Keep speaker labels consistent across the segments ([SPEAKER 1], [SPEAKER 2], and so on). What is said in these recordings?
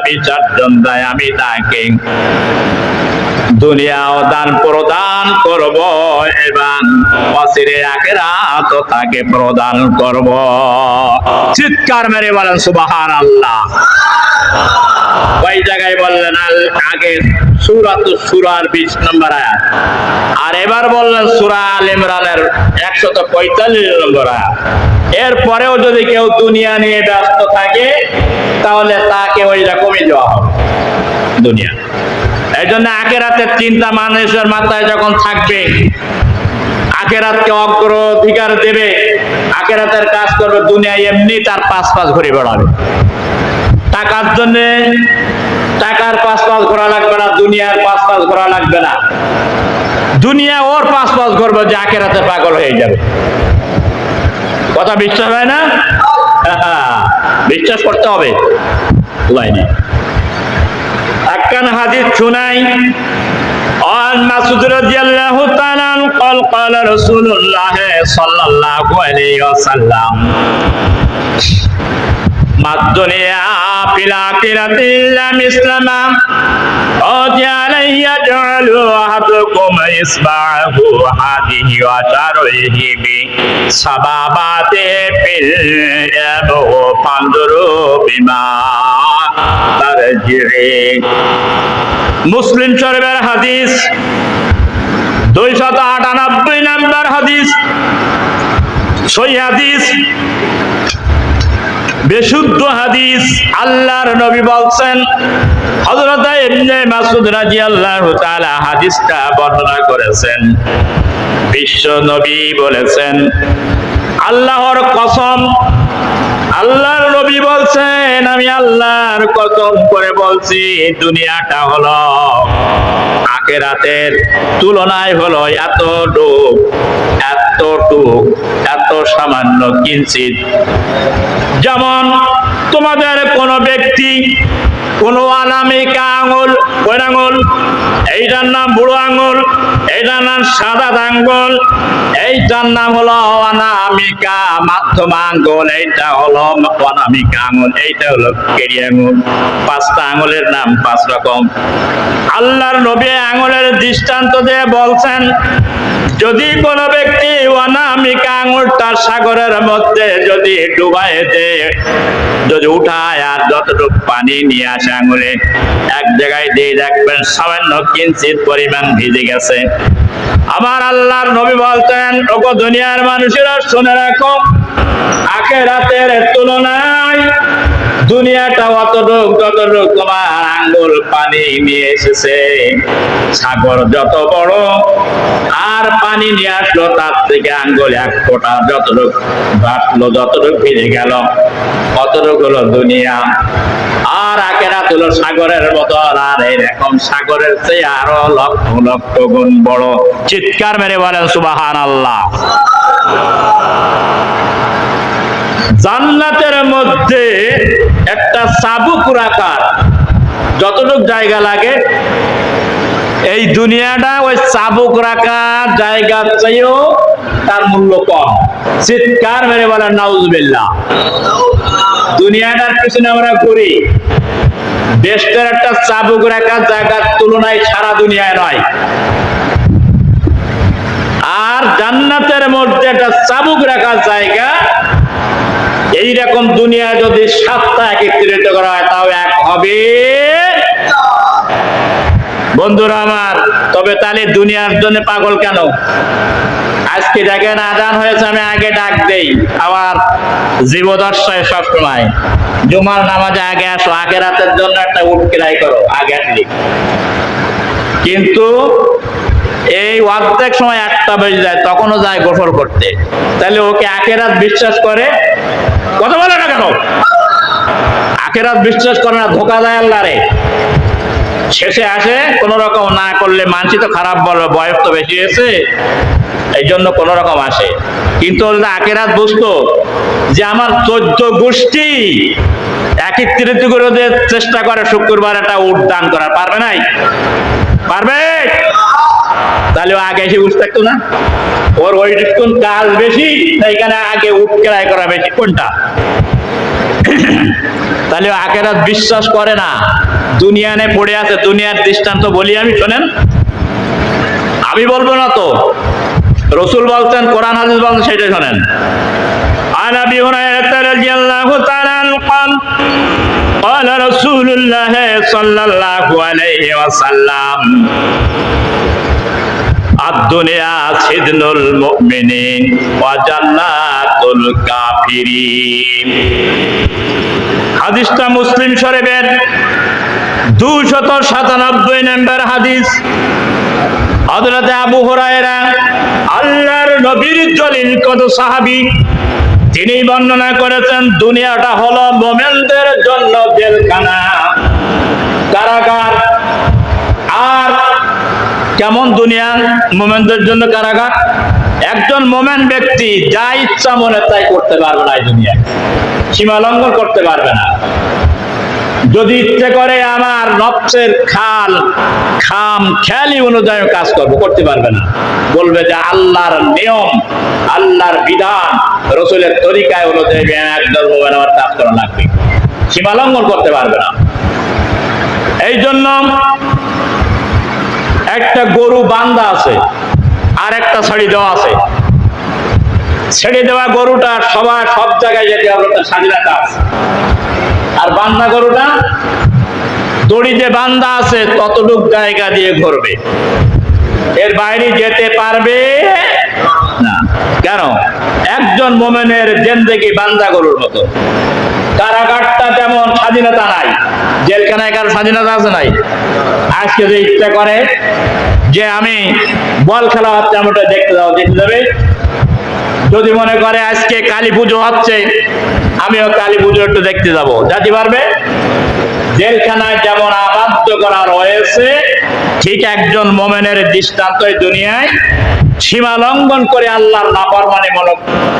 [SPEAKER 1] বিসর্জন দেয় আমি তাকে দুনিয়াও দান প্রদান করব এবং অচিরে আখিরাত তাকে প্রদান করব। চিৎকার মেরে বলেন সুবহানাল্লাহ। ওই জায়গায় বললেন আগে সূরাতুশ সূরার 20 নম্বর আয়াত, আর এবার বললেন সূরা আল ইমরানের 145 নম্বর আয়াত। এরপরেও যদি কেউ দুনিয়া নিয়ে ব্যস্ত থাকে তাহলে তাকে ওই রকমই দেওয়া হবে দুনিয়া। এই জন্য আখিরাতের চিন্তা মানুষের মাথায় যখন থাকবে, আখিরাতকে অগ্রাধিকার দেবে, আখিরাতের কাজ করবে, দুনিয়ায় এমনি তার পাঁচ ঘুরে বেড়াবে। টাকার জন্য টাকার পাঁচ ঘোরা লাগবে না, দুনিয়ার পাঁচ ঘোরা লাগবে না, দুনিয়া ওর পাঁচ ঘুরবে যে আখিরাতে পাগল হয়ে যাবে। কথা বিশ্বাস হয় না? বিশ্বাস করতে হবে। লাইনে একখান হাদিস শুনাই। عن مسعود رضي الله تعالى عنه قال قال رسول الله صلى الله عليه وسلم ما الدنيا في الآخرة إلا مثل ما أوتي عليه يجعل أحدكم إصبعه هذه وشره بسبابته في اليم فانظروا بما ترجعي। মুসলিম শরীফের হাদিস 298 নম্বর হাদিস, সহিহ হাদিস, বিশুদ্ধ হাদিস। আল্লাহর নবী বলছেন, হযরত ইবনে মাসউদ রাদিয়াল্লাহু তাআলা হাদিসটা বর্ণনা করেছেন। বিশ্ব নবী বলেছেন, আল্লাহর কসম, আল্লাহর নবী বলছেন, আমি আল্লাহর কসম করে বলছি, দুনিয়াটা হলো আখিরাতের তুলনায় হলো এত সামান্য কিঞ্চিত। যেমন তোমাদের কোন ব্যক্তি কোন অনামিকা আঙুল, কোন আঙুল, এইটার নাম বুড়ো আঙুল, এইটার নাম সাদা আঙুল, এইটার নাম হলো অনামিকা মাধ্যম আঙুল, এইটা হলো অনামিকা আঙুল, এইটা হলো কেরি আঙুল। পাঁচটা আঙুলের নাম পাঁচ রকম। আল্লাহর নবী আঙুলের দৃষ্টান্ত দিয়ে বলছেন, যদি কোন ব্যক্তি অনামিকা আঙুলটা সাগরের মধ্যে যদি ডুবাই দেয়, যদি উঠায় আর যতটুকু পানি নিয়ে আসে আঙুলে এক জায়গায় দিয়ে দেখবেন সামান্য কিঞ্চিত পরিমাণ ভিজে গেছে। আবার আল্লাহর নবী বলতেন, ওগো দুনিয়ার মানুষেরা শুনে রাখো, আখিরাতের তুলনায় দুনিয়াটা যতটুকু তোমার আঙ্গুল পানি নিয়ে এসেছে, সাগর যত বড় আর পানি নিয়ে আসলো তার থেকে আঙ্গুল এক ফোঁটা যতটুকু বাটলো, যতটুকু ভিজে গেল, অতটুকু হলো দুনিয়া। আর আখিরাত হলো সাগরের মতো, আর এরকম সাগরের চেয়ে আরো লক্ষ লক্ষ গুণ বড়। চিৎকার মেরে বলেন সুবহানাল্লাহ। জান্নাতের মধ্যে একটা চাবুক রাখার যতটুকু জায়গা লাগে, এই দুনিয়াটা ওই চাবুক রাখার জায়গার চেয়েও তার মূল্য কম। চিৎকার মেরে বলেন নাউজুবিল্লাহ। দুনিয়াটার পিছনে আমরা ঘুরি, দেশটার একটা চাবুক রাখার জায়গার তুলনায় সারা দুনিয়ায় নয়। আর জান্নাতের মধ্যে একটা চাবুক রাখার জায়গা, এইরকম দুনিয়া যদি 7টা একত্রিত করা হয় তাও এক হবে বন্ধুরা আমার। তবে তাহলে দুনিয়ার জন্য পাগল কেন? আজকে দেখেন আজান হয়েছে, আমি আগে ডাক দেই, আবার জীবদর্শায় সবসময় জুমার নামাজে আগে আসো, আখিরাতের জন্য একটা উট কিরাই করো, আগে আসলি। কিন্তু এই অর্ধেক সময় 1টা বেজে যায়, তখনও যায় গোসল করতে। তাহলে ওকে আখিরাত বিশ্বাস করে? কথা বলে না কেন? আখিরাত বিশ্বাস করে না, ধোকা দেয় আল্লাহরে। শেষে আসে কোন রকম, না করলে মানসি তো খারাপ বলবে, বয়স তো বেশি হয়েছে, এই জন্য কোন রকম আসে। কিন্তু আখিরাত বুঝতো যে আমার 14 গোষ্ঠী একত্রিত করে চেষ্টা করে শুক্রবার একটা উট দান করার, পারবে নাই? পারবে? তাহলে আগে এসে বুঝতে থাকতো না, ওর ওই কাজ বেশি, এখানে আগে উট ক্রয় করা বেশি। কোনটা? তাহলে আখিরাত বিশ্বাস করে না, দুনিয়া নিয়ে পড়ে আছে। দুনিয়ার দৃষ্টান্ত বলি আমি, শোনেন। আমি বলবো না তো, রাসূল বলতেন, কোরআন হাদিস বলতেন, সেটাই শোনেন। عن ابي هريره رضي الله تعالى عنه قال قال رسول الله صلى الله عليه وسلم الدنيا سجن المؤمنين وجنات الكافرين। হাদিসটা মুসলিম শরীফের 297 নম্বর হাদিস। হযরত আবু হুরায়রা, আল্লাহর নবীর জলিল কদ সাহাবী, তিনি বর্ণনা করেছেন, দুনিয়াটা হলো মুমিনদের জন্য জেলখানা, কারাগার। আর কেমন দুনিয়া মুমিনদের জন্য কারাগার? একজন মুমিন ব্যক্তি যা ইচ্ছা মনে তাই করতে পারবে না, এই দুনিয়ায় সীমা লঙ্ঘন করতে পারবে না। যদি ইচ্ছে করে আমার নফসের খেয়ালি অনুযায়ী কাজ করতে পারবে না। বলবে যে আল্লাহর নিয়ম, আল্লাহর বিধান, রাসূলের তরিকায় অনুযায়ী একদল মুমিন আমার কাজ করা লাগবে, সীমা লঙ্ঘন করতে পারবে না। এই জন্য একটা গরু বান্ধা আছে আর একটা ছেড়ে দেওয়া আছে। ছেড়ে দেওয়া গরুটা সব জায়গায় যেতে হবে, তার স্বাধীনতা আছে। আর বান্ধা গরুটা দড়ি যে বান্ধা আছে ততটুক জায়গা দিয়ে ঘুরবে, এর বাইরে যেতে পারবে না। কেন? একজন মুমিনের জিন্দেগি বান্ধা গরুর মতো। কারাগারটা যেমন স্বাধীনতা নাই, জেলখানায় কার স্বাধীনতা আছে? নাই। আজকে যে ইচ্ছা করে যে আমি বল খেলা হচ্ছে, আমি ওটা দেখতে যাবে। যদি মনে করে আজকে কালী পুজো হচ্ছে, আমিও কালী পুজো একটু দেখতে যাবো, যেতে পারবে? জেলখানায় যেমন আবদ্ধ করা রয়েছে, ঠিক একজন মুমিনের দৃষ্টান্ত এই দুনিয়ায় সীমা লঙ্ঘন করে আল্লাহর নাফরমানিমূলক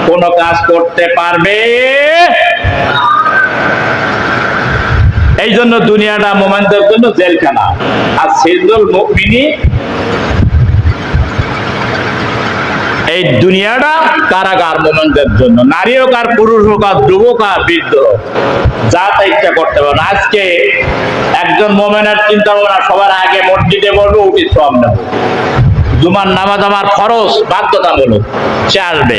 [SPEAKER 1] কোন কাজ করতে পারবে। এই জন্য দুনিয়াটা মুমিনদের জন্য জেলখানা, আর সিজনুল মুমিনিন, এই দুনিয়াটা কারাগার মুমিনদের জন্য। নারী হোক আর পুরুষ হোক আর যুবক আর বৃদ্ধ, যা তা ইচ্ছা করতে পারবে। আজকে একজন মুমিনের চিন্তা ভাবনা সবার আগে মসজিদে বলবো, উঠি সব নেব, জুমার নামাজ আমার ফরজ বাধ্যতামূলক, সে আসবে।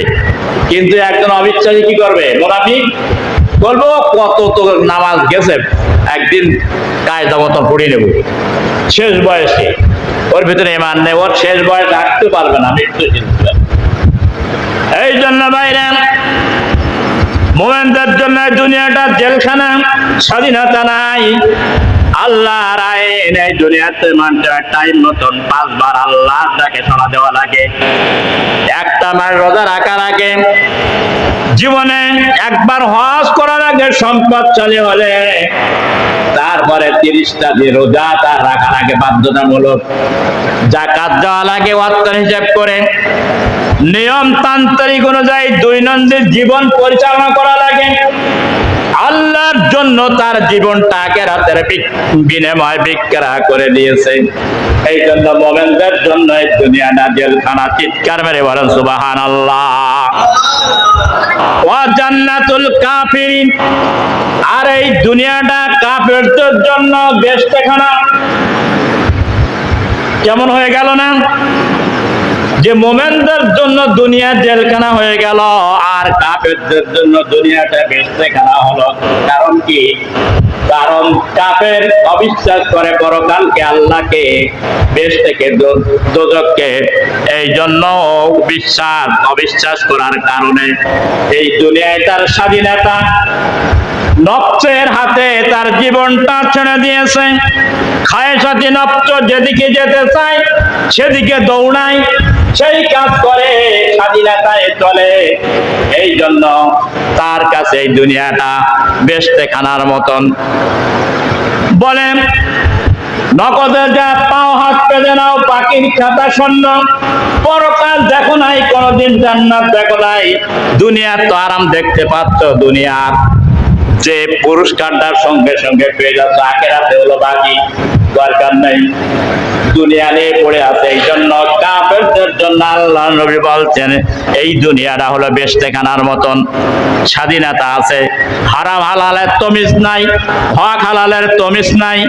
[SPEAKER 1] কিন্তু একজন অবিশ্বাসী কি করবে? মুনাফিক বলবো, কত তো নামাজ গেছে, একদিন কায়দা মতো পড়ে নেব, শেষ বয়সে, ওর ভিতরে ঈমান নেই, ওর শেষ বয়স রাখতে পারবে না, মৃত্যু চিন্তা। এই জন্য বাইরে মুমিনদের জন্য দুনিয়াটা জেলখানা, স্বাধীনতা নাই। আল্লাহর আইন এই দুনিয়াতে মানুষের টাইম মতন 5 বার আল্লাহর ডাকে শোনা দেওয়া লাগে। একটা মাস রোজা রাখা লাগে, জীবনে একবার হজ করার আগে সম্পদশালী হলে তারপরে 30টা দিন রোজা তার রাখার আগে বাধ্যতামূলক। যাকাত দেওয়া লাগে অর্থ হিসাব করে, নিয়মতান্ত্রিক অনুযায়ী দৈনন্দিন জীবন পরিচালনা করা লাগে। আল্লাহর জন্য তার জীবনটা আখিরাতের বিনিময় বিক্রয় করে দিয়েছে। এই জন্য মুমিনদের জন্য এই দুনিয়াটা জেলখানা। চিৎকার মেরে বলেন সুবহানাল্লাহ। ওয়া জান্নাতুল কাফিরিন, আর এই দুনিয়াটা কাফেরদের জন্য বেহেশতখানা। কেমন হয়ে গেল না যে মুমিনদের জন্য দুনিয়া জেলখানা হয়ে গেল, আর কাফেরদের জন্য দুনিয়াটা বেহেশতখানা হলো। কারণ কি? কারণ কাফের অবিশ্বাস করে পরকালকে, আল্লাহকে, বেহেশত থেকে দোজখকে। এই জন্য অবিশ্বাস করার কারণে এই দুনিয়ায় তার স্বাধীনতা, নফসের হাতে তার জীবনটা ছেড়ে দিয়েছে। খায়সাতি নফস যেদিকে যেতে চায় সেদিকে দৌড়ায়, সেই কাজ করে, স্বাধীনতায় চলে। এই জন্য তার কাছে এই দুনিয়াটা বেহেশতখানার মতন। বলেন, নগদে যা পাও হাত পেতে নাও, পাখির খাতা শূন্য। পরকাল দেখো নাই, কোনদিন জান্নাত দেখো নাই। দুনিয়ার তো আরাম দেখতে পাচ্ছ, দুনিয়ার যে পুরস্কারটার সঙ্গে সঙ্গে পেয়ে যাচ্ছ, আখিরাতে হলো বাকি, দরকার নেই, দুনিয়া নিয়ে পড়ে আছে। এই জন্য কাফের মানুষদের জন্য আল্লাহ নবী বলছেন এই দুনিয়াটা হলো বেশতেখানার মতন, স্বাধীনতা আছে, হারাম হালালের তমিজ নাই, হক হালালের তমিজ নাই।